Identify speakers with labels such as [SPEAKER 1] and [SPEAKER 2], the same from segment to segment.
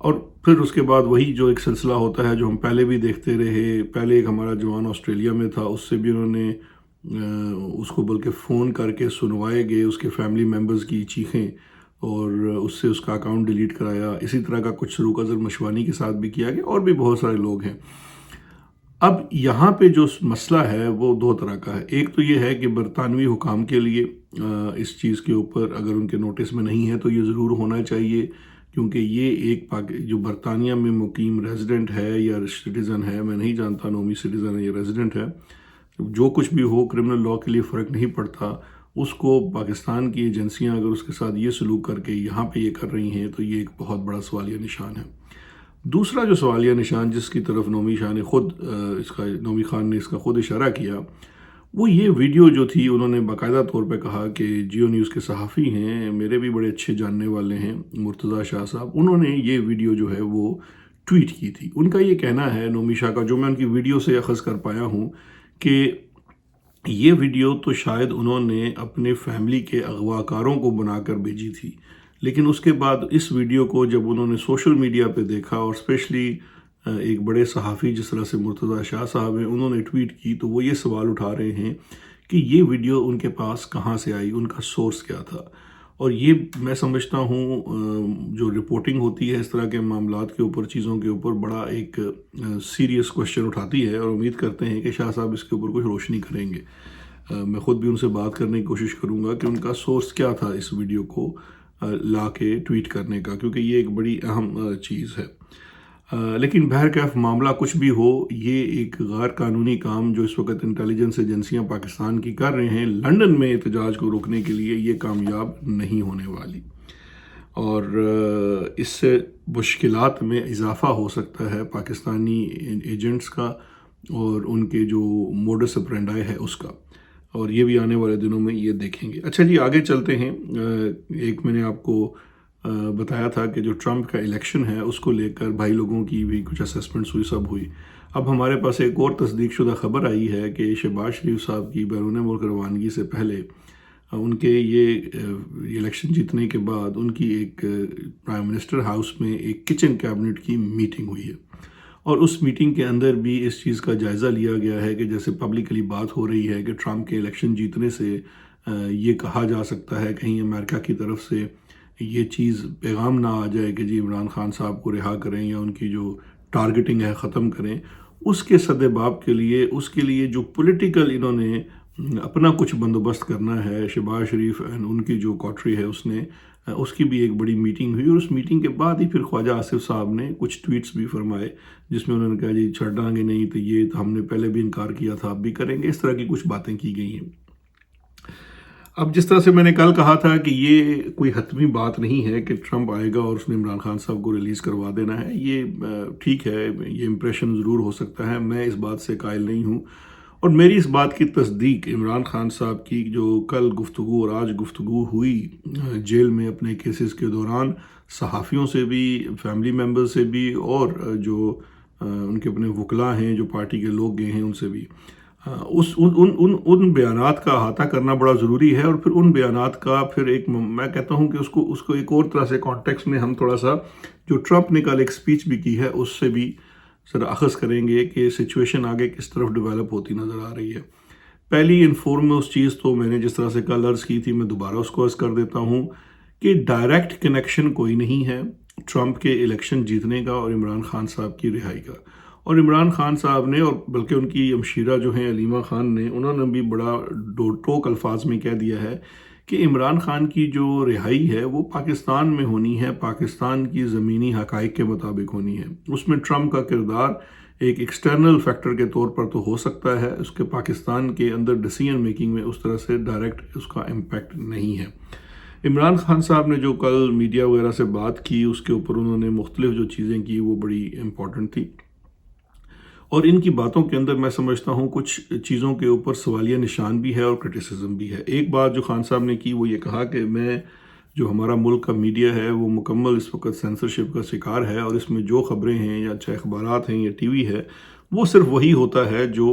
[SPEAKER 1] اور پھر اس کے بعد وہی جو ایک سلسلہ ہوتا ہے جو ہم پہلے بھی دیکھتے رہے. پہلے ایک ہمارا جوان آسٹریلیا میں تھا, اس سے بھی انہوں نے اس کو بلکہ فون کر کے سنوائے گئے اس کے فیملی ممبرز کی چیخیں, اور اس سے اس کا اکاؤنٹ ڈیلیٹ کرایا. اسی طرح کا کچھ سلوک اظہر مشوانی کے ساتھ بھی کیا گیا, اور بھی بہت سارے لوگ ہیں. اب یہاں پہ جو مسئلہ ہے وہ دو طرح کا ہے. ایک تو یہ ہے کہ برطانوی حکام کے لیے اس چیز کے اوپر اگر ان کے نوٹس میں نہیں ہے تو یہ ضرور ہونا چاہیے, کیونکہ یہ ایک جو برطانیہ میں مقیم ریزیڈنٹ ہے یا سٹیزن ہے, میں نہیں جانتا نومی سٹیزن ہے یا ریزیڈنٹ ہے, جو کچھ بھی ہو کرمنل لاء کے لیے فرق نہیں پڑتا. اس کو پاکستان کی ایجنسیاں اگر اس کے ساتھ یہ سلوک کر کے یہاں پہ یہ کر رہی ہیں تو یہ ایک بہت بڑا سوالیہ نشان ہے. دوسرا جو سوالیہ نشان جس کی طرف نومی خان نے اس کا خود اشارہ کیا, وہ یہ ویڈیو جو تھی. انہوں نے باقاعدہ طور پہ کہا کہ جیو نیوز کے صحافی ہیں, میرے بھی بڑے اچھے جاننے والے ہیں, مرتضیٰ شاہ صاحب, انہوں نے یہ ویڈیو جو ہے وہ ٹویٹ کی تھی. ان کا یہ کہنا ہے, نومی شاہ کا, جو میں ان کی ویڈیو سے اخذ کر پایا ہوں, کہ یہ ویڈیو تو شاید انہوں نے اپنے فیملی کے اغوا کاروں کو بنا کر بھیجی تھی, لیکن اس کے بعد اس ویڈیو کو جب انہوں نے سوشل میڈیا پہ دیکھا, اور اسپیشلی ایک بڑے صحافی جس طرح سے مرتضیٰ شاہ صاحب ہیں, انہوں نے ٹویٹ کی, تو وہ یہ سوال اٹھا رہے ہیں کہ یہ ویڈیو ان کے پاس کہاں سے آئی, ان کا سورس کیا تھا. اور یہ میں سمجھتا ہوں جو رپورٹنگ ہوتی ہے اس طرح کے معاملات کے اوپر, چیزوں کے اوپر, بڑا ایک سیریس کوشچن اٹھاتی ہے, اور امید کرتے ہیں کہ شاہ صاحب اس کے اوپر کچھ روشنی کریں گے. میں خود بھی ان سے بات کرنے کی کوشش کروں گا کہ ان کا سورس کیا تھا اس ویڈیو کو لا کے ٹویٹ کرنے کا, کیونکہ یہ ایک بڑی اہم چیز ہے. لیکن بہرکیف معاملہ کچھ بھی ہو, یہ ایک غیر قانونی کام جو اس وقت انٹیلیجنس ایجنسیاں پاکستان کی کر رہے ہیں لنڈن میں احتجاج کو روکنے کے لیے, یہ کامیاب نہیں ہونے والی, اور اس سے مشکلات میں اضافہ ہو سکتا ہے پاکستانی ایجنٹس کا اور ان کے جو موڈس اپرینڈائی ہے اس کا, اور یہ بھی آنے والے دنوں میں یہ دیکھیں گے. اچھا جی, آگے چلتے ہیں. ایک میں نے آپ کو بتایا تھا کہ جو ٹرمپ کا الیکشن ہے اس کو لے کر بھائی لوگوں کی بھی کچھ اسیسمنٹس ہوئی, سب ہوئی. اب ہمارے پاس ایک اور تصدیق شدہ خبر آئی ہے کہ شہباز شریف صاحب کی بیرون ملک روانگی سے پہلے ان کے یہ الیکشن جیتنے کے بعد ان کی ایک پرائم منسٹر ہاؤس میں ایک کچن کیبنٹ کی میٹنگ ہوئی ہے, اور اس میٹنگ کے اندر بھی اس چیز کا جائزہ لیا گیا ہے کہ جیسے پبلکلی بات ہو رہی ہے کہ ٹرمپ کے الیکشن جیتنے سے یہ کہا جا سکتا ہے کہیں امریکہ کی طرف سے یہ چیز پیغام نہ آ جائے کہ جی عمران خان صاحب کو رہا کریں یا ان کی جو ٹارگٹنگ ہے ختم کریں. اس کے سدباب کے لیے, اس کے لیے جو پولیٹیکل انہوں نے اپنا کچھ بندوبست کرنا ہے, شہباز شریف ان کی جو کوٹری ہے اس کی بھی ایک بڑی میٹنگ ہوئی, اور اس میٹنگ کے بعد ہی پھر خواجہ آصف صاحب نے کچھ ٹویٹس بھی فرمائے جس میں انہوں نے کہا جی چھڑ گے نہیں تو یہ تو ہم نے پہلے بھی انکار کیا تھا, اب بھی کریں گے. اس طرح کی کچھ باتیں کی گئی ہیں. اب جس طرح سے میں نے کل کہا تھا کہ یہ کوئی حتمی بات نہیں ہے کہ ٹرمپ آئے گا اور اس نے عمران خان صاحب کو ریلیز کروا دینا ہے. یہ ٹھیک ہے, یہ امپریشن ضرور ہو سکتا ہے, میں اس بات سے قائل نہیں ہوں, اور میری اس بات کی تصدیق عمران خان صاحب کی جو کل گفتگو اور آج گفتگو ہوئی جیل میں اپنے کیسز کے دوران, صحافیوں سے بھی, فیملی ممبر سے بھی, اور جو ان کے اپنے وکلاء ہیں جو پارٹی کے لوگ گئے ہیں ان سے بھی, ان بیانات کا احاطہ کرنا بڑا ضروری ہے. اور پھر ان بیانات کا پھر ایک میں کہتا ہوں کہ اس کو ایک اور طرح سے کانٹیکس میں ہم تھوڑا سا جو ٹرمپ نے کل ایک سپیچ بھی کی ہے اس سے بھی ذرا اخذ کریں گے کہ سچویشن آگے کس طرف ڈیولپ ہوتی نظر آ رہی ہے. پہلی انفارموس چیز تو میں نے جس طرح سے کل عرض کی تھی, میں دوبارہ اس کو عرض کر دیتا ہوں کہ ڈائریکٹ کنیکشن کوئی نہیں ہے ٹرمپ کے الیکشن جیتنے کا اور عمران خان صاحب کی رہائی کا. اور عمران خان صاحب نے, اور بلکہ ان کی ہمشیرہ جو ہیں علیمہ خان نے, انہوں نے بھی بڑا ٹوک الفاظ میں کہہ دیا ہے کہ عمران خان کی جو رہائی ہے وہ پاکستان میں ہونی ہے, پاکستان کی زمینی حقائق کے مطابق ہونی ہے. اس میں ٹرمپ کا کردار ایک ایکسٹرنل فیکٹر کے طور پر تو ہو سکتا ہے, اس کے پاکستان کے اندر ڈیسیژن میکنگ میں اس طرح سے ڈائریکٹ اس کا امپیکٹ نہیں ہے. عمران خان صاحب نے جو کل میڈیا وغیرہ سے بات کی اس کے اوپر انہوں نے مختلف جو چیزیں کی وہ بڑی امپورٹنٹ تھی, اور ان کی باتوں کے اندر میں سمجھتا ہوں کچھ چیزوں کے اوپر سوالیہ نشان بھی ہے اور کرٹیسزم بھی ہے. ایک بات جو خان صاحب نے کی وہ یہ کہا کہ میں جو ہمارا ملک کا میڈیا ہے وہ مکمل اس وقت سینسرشپ کا شکار ہے, اور اس میں جو خبریں ہیں یا اچھا اخبارات ہیں یا ٹی وی ہے وہ صرف وہی ہوتا ہے جو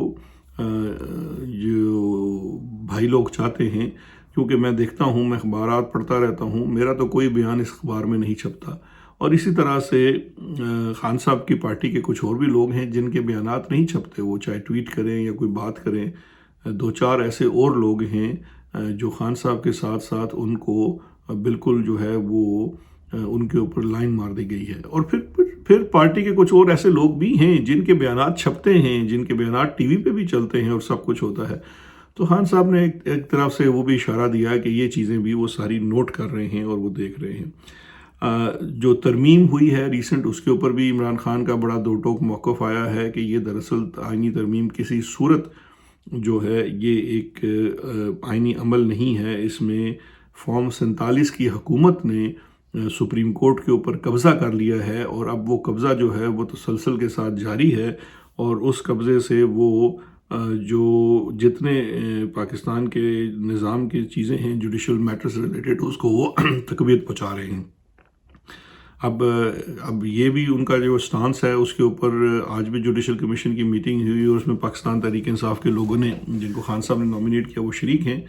[SPEAKER 1] بھائی لوگ چاہتے ہیں. کیونکہ میں دیکھتا ہوں, میں اخبارات پڑھتا رہتا ہوں, میرا تو کوئی بیان اس اخبار میں نہیں چھپتا, اور اسی طرح سے خان صاحب کی پارٹی کے کچھ اور بھی لوگ ہیں جن کے بیانات نہیں چھپتے، وہ چاہے ٹویٹ کریں یا کوئی بات کریں. دو چار ایسے اور لوگ ہیں جو خان صاحب کے ساتھ ساتھ ان کو بالکل جو ہے وہ ان کے اوپر لائن مار دی گئی ہے. اور پھر پارٹی کے کچھ اور ایسے لوگ بھی ہیں جن کے بیانات چھپتے ہیں، جن کے بیانات ٹی وی پہ بھی چلتے ہیں اور سب کچھ ہوتا ہے. تو خان صاحب نے ایک طرف سے وہ بھی اشارہ دیا کہ یہ چیزیں بھی وہ ساری نوٹ کر رہے ہیں اور وہ دیکھ رہے ہیں. جو ترمیم ہوئی ہے ریسنٹ، اس کے اوپر بھی عمران خان کا بڑا دو ٹوک موقف آیا ہے کہ یہ دراصل آئینی ترمیم کسی صورت جو ہے یہ ایک آئینی عمل نہیں ہے. اس میں فارم 47 کی حکومت نے سپریم کورٹ کے اوپر قبضہ کر لیا ہے، اور اب وہ قبضہ جو ہے وہ تسلسل کے ساتھ جاری ہے، اور اس قبضے سے وہ جو جتنے پاکستان کے نظام کی چیزیں ہیں جوڈیشل میٹر سے ریلیٹڈ، اس کو وہ تقویت پہنچا رہے ہیں. اب یہ بھی ان کا جو سٹانس ہے اس کے اوپر آج بھی جوڈیشل کمیشن کی میٹنگ ہوئی اور اس میں پاکستان تحریک انصاف کے لوگوں نے، جن کو خان صاحب نے نامینیٹ کیا، وہ شریک ہیں.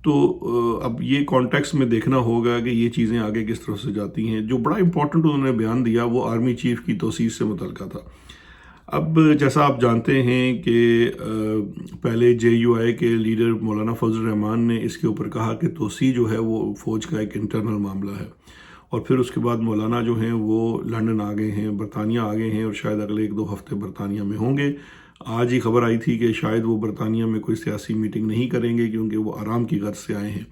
[SPEAKER 1] تو اب یہ کانٹیکس میں دیکھنا ہوگا کہ یہ چیزیں آگے کس طرح سے جاتی ہیں. جو بڑا امپورٹنٹ انہوں نے بیان دیا وہ آرمی چیف کی توسیع سے متعلقہ تھا. اب جیسا آپ جانتے ہیں کہ پہلے JUI کے لیڈر مولانا فضل الرحمان نے اس کے اوپر کہا کہ توسیع جو ہے وہ فوج کا ایک انٹرنل معاملہ ہے، اور پھر اس کے بعد مولانا جو ہیں وہ لنڈن آ گئے ہیں، برطانیہ آ گئے ہیں، اور شاید اگلے 1-2 ہفتے برطانیہ میں ہوں گے. آج ہی خبر آئی تھی کہ شاید وہ برطانیہ میں کوئی سیاسی میٹنگ نہیں کریں گے کیونکہ وہ آرام کی غرض سے آئے ہیں،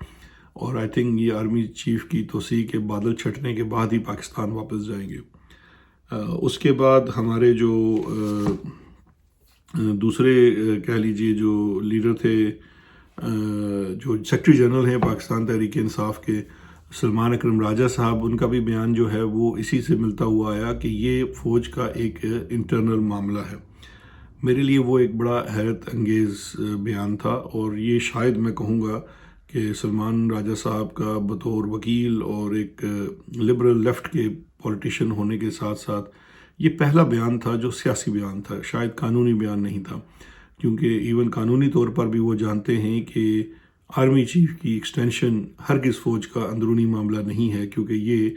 [SPEAKER 1] اور آئی تھنک یہ آرمی چیف کی توسیع کے بادل چھٹنے کے بعد ہی پاکستان واپس جائیں گے. اس کے بعد ہمارے جو دوسرے کہہ لیجئے جو لیڈر تھے، جو سیکرٹری جنرل ہیں پاکستان تحریک انصاف کے، سلمان اکرم راجہ صاحب، ان کا بھی بیان جو ہے وہ اسی سے ملتا ہوا آیا کہ یہ فوج کا ایک انٹرنل معاملہ ہے. میرے لیے وہ ایک بڑا حیرت انگیز بیان تھا، اور یہ شاید میں کہوں گا کہ سلمان راجہ صاحب کا بطور وکیل اور ایک لبرل لیفٹ کے پولیٹیشین ہونے کے ساتھ ساتھ یہ پہلا بیان تھا جو سیاسی بیان تھا، شاید قانونی بیان نہیں تھا، کیونکہ ایون قانونی طور پر بھی وہ جانتے ہیں کہ آرمی چیف کی ایکسٹینشن ہرگز فوج کا اندرونی معاملہ نہیں ہے، کیونکہ یہ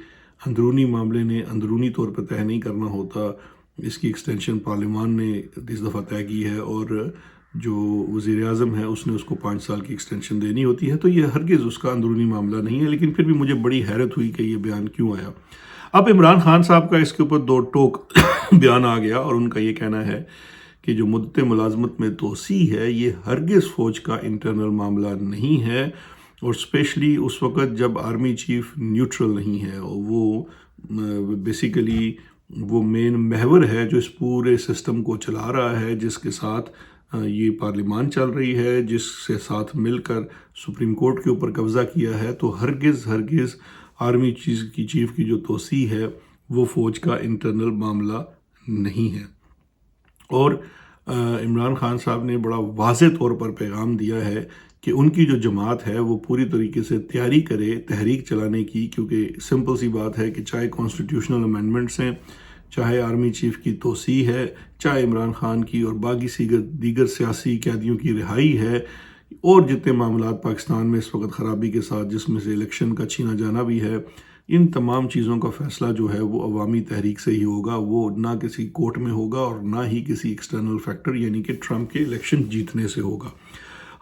[SPEAKER 1] اندرونی معاملے نے اندرونی طور پر طے نہیں کرنا ہوتا. اس کی ایکسٹینشن پارلیمان نے اس دفعہ طے کی ہے، اور جو وزیر اعظم ہے اس نے اس کو 5 سال کی ایکسٹینشن دینی ہوتی ہے. تو یہ ہرگز اس کا اندرونی معاملہ نہیں ہے، لیکن پھر بھی مجھے بڑی حیرت ہوئی کہ یہ بیان کیوں آیا. اب عمران خان صاحب کا اس کے اوپر 2 ٹوک بیان آ گیا، اور ان کا یہ کہنا ہے کہ جو مدت ملازمت میں توسیع ہے یہ ہرگز فوج کا انٹرنل معاملہ نہیں ہے، اور اسپیشلی اس وقت جب آرمی چیف نیوٹرل نہیں ہے، اور وہ بیسیکلی وہ مین محور ہے جو اس پورے سسٹم کو چلا رہا ہے، جس کے ساتھ یہ پارلیمان چل رہی ہے، جس سے ساتھ مل کر سپریم کورٹ کے اوپر قبضہ کیا ہے. تو ہرگز آرمی چیف کی جو توسیع ہے وہ فوج کا انٹرنل معاملہ نہیں ہے. اور عمران خان صاحب نے بڑا واضح طور پر پیغام دیا ہے کہ ان کی جو جماعت ہے وہ پوری طریقے سے تیاری کرے تحریک چلانے کی، کیونکہ سمپل سی بات ہے کہ چاہے کانسٹیٹیوشنل امینڈمنٹس ہیں، چاہے آرمی چیف کی توسیع ہے، چاہے عمران خان کی اور باقی دیگر سیاسی قیدیوں کی رہائی ہے، اور جتنے معاملات پاکستان میں اس وقت خرابی کے ساتھ، جس میں سے الیکشن کا چھینا جانا بھی ہے، ان تمام چیزوں کا فیصلہ جو ہے وہ عوامی تحریک سے ہی ہوگا. وہ نہ کسی کورٹ میں ہوگا اور نہ ہی کسی ایکسٹرنل فیکٹر یعنی کہ ٹرمپ کے الیکشن جیتنے سے ہوگا.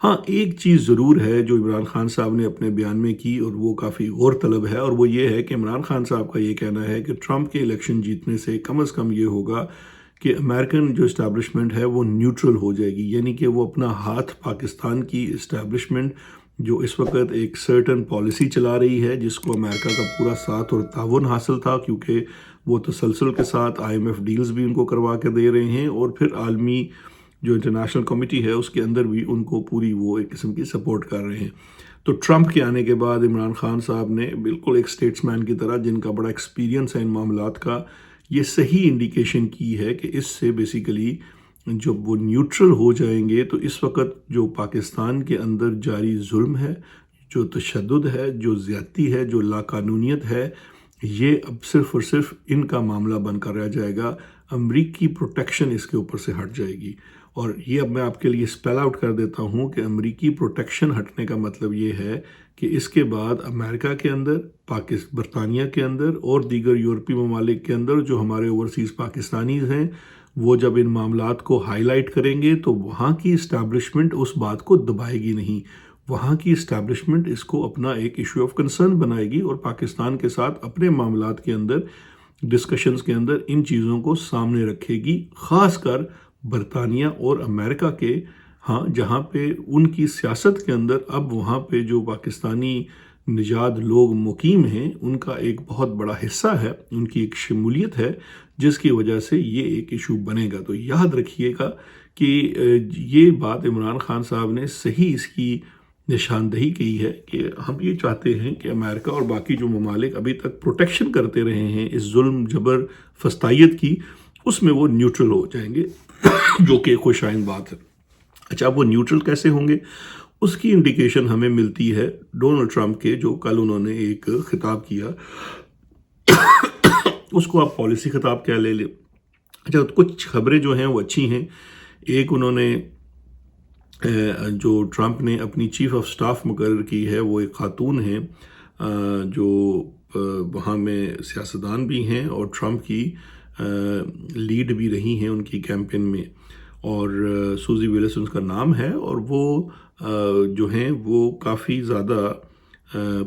[SPEAKER 1] ہاں، ایک چیز ضرور ہے جو عمران خان صاحب نے اپنے بیان میں کی، اور وہ کافی غور طلب ہے، اور وہ یہ ہے کہ عمران خان صاحب کا یہ کہنا ہے کہ ٹرمپ کے الیکشن جیتنے سے کم از کم یہ ہوگا کہ امریکن جو اسٹیبلشمنٹ ہے وہ نیوٹرل ہو جائے گی، یعنی کہ وہ اپنا ہاتھ پاکستان کی اسٹیبلشمنٹ جو اس وقت ایک سرٹن پالیسی چلا رہی ہے، جس کو امریکہ کا پورا ساتھ اور تعاون حاصل تھا، کیونکہ وہ تسلسل کے ساتھ IMF ڈیلز بھی ان کو کروا کے دے رہے ہیں، اور پھر عالمی جو انٹرنیشنل کمیٹی ہے اس کے اندر بھی ان کو پوری وہ ایک قسم کی سپورٹ کر رہے ہیں. تو ٹرمپ کے آنے کے بعد عمران خان صاحب نے بالکل ایک اسٹیٹس مین کی طرح، جن کا بڑا ایکسپیرینس ہے ان معاملات کا، یہ صحیح انڈیکیشن کی ہے کہ اس سے بیسیکلی جب وہ نیوٹرل ہو جائیں گے تو اس وقت جو پاکستان کے اندر جاری ظلم ہے، جو تشدد ہے، جو زیادتی ہے، جو لاقانونیت ہے، یہ اب صرف اور صرف ان کا معاملہ بن کر رہ جائے گا. امریکی پروٹیکشن اس کے اوپر سے ہٹ جائے گی، اور یہ اب میں آپ کے لیے اسپیل آؤٹ کر دیتا ہوں کہ امریکی پروٹیکشن ہٹنے کا مطلب یہ ہے کہ اس کے بعد امریکہ کے اندر، برطانیہ کے اندر اور دیگر یورپی ممالک کے اندر جو ہمارے اوورسیز پاکستانیز ہیں، وہ جب ان معاملات کو ہائی لائٹ کریں گے تو وہاں کی اسٹیبلشمنٹ اس بات کو دبائے گی نہیں، وہاں کی اسٹیبلشمنٹ اس کو اپنا ایک ایشو آف کنسرن بنائے گی اور پاکستان کے ساتھ اپنے معاملات کے اندر، ڈسکشنز کے اندر ان چیزوں کو سامنے رکھے گی، خاص کر برطانیہ اور امریکہ کے، ہاں، جہاں پہ ان کی سیاست کے اندر اب وہاں پہ جو پاکستانی نژاد لوگ مقیم ہیں ان کا ایک بہت بڑا حصہ ہے، ان کی ایک شمولیت ہے، جس کی وجہ سے یہ ایک ایشو بنے گا۔ تو یاد رکھیے گا کہ یہ بات عمران خان صاحب نے صحیح اس کی نشاندہی کی ہے کہ ہم یہ چاہتے ہیں کہ امریکہ اور باقی جو ممالک ابھی تک پروٹیکشن کرتے رہے ہیں اس ظلم جبر فسطائیت کی، اس میں وہ نیوٹرل ہو جائیں گے، جو کہ خوش آئند بات ہے۔ اچھا، وہ نیوٹرل کیسے ہوں گے؟ اس کی انڈیکیشن ہمیں ملتی ہے ڈونلڈ ٹرمپ کے، جو کل انہوں نے ایک خطاب کیا، اس کو آپ پالیسی خطاب کیا لے لیں۔ اچھا، کچھ خبریں جو ہیں وہ اچھی ہیں۔ ایک، انہوں نے جو ٹرمپ نے اپنی چیف آف سٹاف مقرر کی ہے، وہ ایک خاتون ہیں جو وہاں میں سیاستدان بھی ہیں اور ٹرمپ کی لیڈ بھی رہی ہیں ان کی کیمپین میں، اور سوزی ویلس ان کا نام ہے، اور وہ جو ہیں وہ کافی زیادہ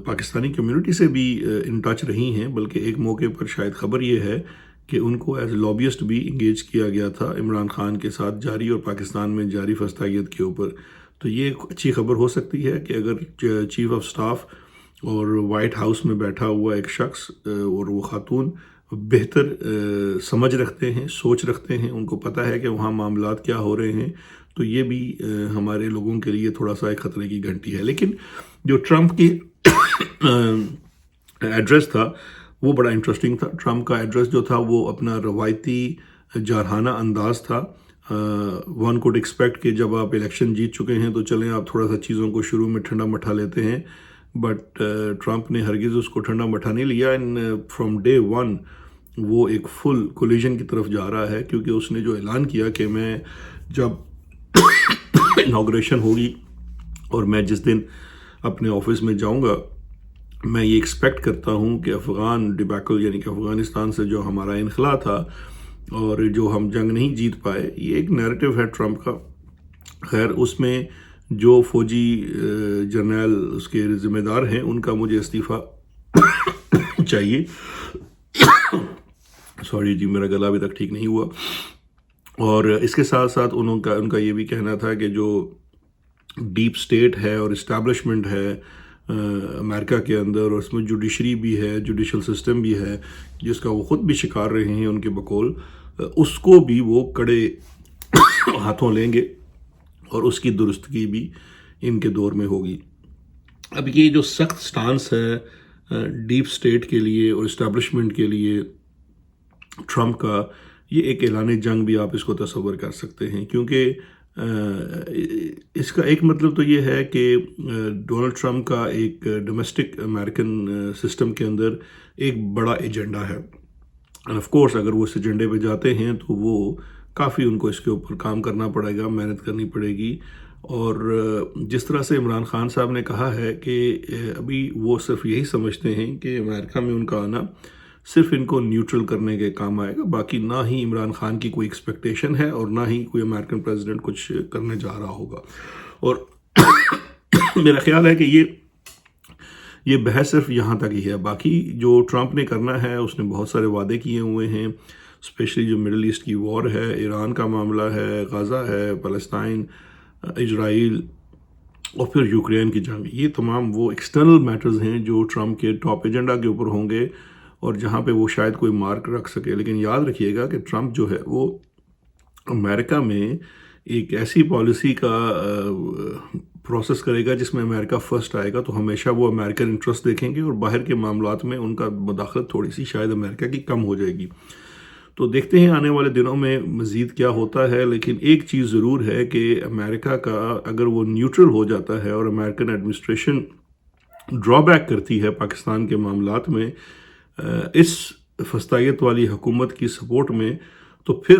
[SPEAKER 1] پاکستانی کمیونٹی سے بھی ان ٹچ رہی ہیں، بلکہ ایک موقع پر شاید خبر یہ ہے کہ ان کو ایز لابیسٹ بھی انگیج کیا گیا تھا عمران خان کے ساتھ جاری اور پاکستان میں جاری فسطائیت کے اوپر۔ تو یہ ایک اچھی خبر ہو سکتی ہے کہ اگر چیف آف سٹاف اور وائٹ ہاؤس میں بیٹھا ہوا ایک شخص اور وہ خاتون بہتر سمجھ رکھتے ہیں، سوچ رکھتے ہیں، ان کو پتہ ہے کہ وہاں معاملات کیا ہو رہے ہیں، تو یہ بھی ہمارے لوگوں کے لیے تھوڑا سا ایک خطرے کی گھنٹی ہے۔ لیکن جو ٹرمپ کی ایڈریس تھا وہ بڑا انٹرسٹنگ تھا۔ ٹرمپ کا ایڈریس جو تھا وہ اپنا روایتی جارحانہ انداز تھا۔ ون کوڈ ایکسپیکٹ کہ جب آپ الیکشن جیت چکے ہیں تو چلیں آپ تھوڑا سا چیزوں کو شروع میں ٹھنڈا مٹھا لیتے ہیں، بٹ ٹرمپ نے ہرگز اس کو ٹھنڈا مٹھا نہیں لیا، اینڈ فرام ڈے ون وہ ایک فل کولیجن کی طرف جا رہا ہے، کیونکہ اس نے جو اعلان کیا کہ میں جب انوگریشن ہوگی اور میں جس دن اپنے آفس میں جاؤں گا، میں یہ ایکسپیکٹ کرتا ہوں کہ افغان ڈیبیکل، یعنی کہ افغانستان سے جو ہمارا انخلا تھا اور جو ہم جنگ نہیں جیت پائے، یہ ایک نیریٹو ہے ٹرمپ کا۔ خیر، اس میں جو فوجی جرنیل اس کے ذمہ دار ہیں ان کا مجھے استعفیٰ چاہیے۔ سوری جی، میرا گلا ابھی تک ٹھیک نہیں ہوا۔ اور اس کے ساتھ ساتھ ان کا یہ بھی کہنا تھا کہ جو ڈیپ سٹیٹ ہے اور اسٹیبلشمنٹ ہے امریکہ کے اندر، اور اس میں جوڈیشری بھی ہے، جوڈیشل سسٹم بھی ہے، جس کا وہ خود بھی شکار رہے ہیں ان کے بقول، اس کو بھی وہ کڑے ہاتھوں لیں گے اور اس کی درستگی بھی ان کے دور میں ہوگی۔ اب یہ جو سخت سٹانس ہے ڈیپ سٹیٹ کے لیے اور اسٹیبلشمنٹ کے لیے ٹرمپ کا، یہ ایک اعلان جنگ بھی آپ اس کو تصور کر سکتے ہیں، کیونکہ اس کا ایک مطلب تو یہ ہے کہ ڈونلڈ ٹرمپ کا ایک ڈومیسٹک امریکن سسٹم کے اندر ایک بڑا ایجنڈا ہے، اور آف کورس اگر وہ اس ایجنڈے پہ جاتے ہیں تو وہ کافی ان کو اس کے اوپر کام کرنا پڑے گا، محنت کرنی پڑے گی۔ اور جس طرح سے عمران خان صاحب نے کہا ہے کہ ابھی وہ صرف یہی سمجھتے ہیں کہ امریکہ میں ان کا آنا صرف ان کو نیوٹرل کرنے کے کام آئے گا، باقی نہ ہی عمران خان کی کوئی ایکسپیکٹیشن ہے اور نہ ہی کوئی امریکن پریزیڈنٹ کچھ کرنے جا رہا ہوگا۔ اور میرا خیال ہے کہ یہ بحث صرف یہاں تک ہی ہے، باقی جو ٹرمپ نے کرنا ہے اس نے بہت سارے وعدے کیے ہوئے ہیں، اسپیشلی جو مڈل ایسٹ کی وار ہے، ایران کا معاملہ ہے، غزہ ہے، فلسطین، اسرائیل اور پھر یوکرین کی جنگ، یہ تمام وہ ایکسٹرنل میٹرز ہیں جو ٹرمپ کے ٹاپ ایجنڈا کے اوپر ہوں گے اور جہاں پہ وہ شاید کوئی مارک رکھ سکے۔ لیکن یاد رکھیے گا کہ ٹرمپ جو ہے وہ امریکہ میں ایک ایسی پالیسی کا پروسیس کرے گا جس میں امریکہ فرسٹ آئے گا، تو ہمیشہ وہ امریکن انٹرسٹ دیکھیں گے اور باہر کے معاملات میں ان کا مداخلت تھوڑی سی شاید امریکہ کی کم ہو جائے گی۔ تو دیکھتے ہیں آنے والے دنوں میں مزید کیا ہوتا ہے، لیکن ایک چیز ضرور ہے کہ امریکہ کا اگر وہ نیوٹرل ہو جاتا ہے اور امریکن ایڈمنسٹریشن ڈرا بیک کرتی ہے پاکستان کے معاملات میں اس فسطائیت والی حکومت کی سپورٹ میں، تو پھر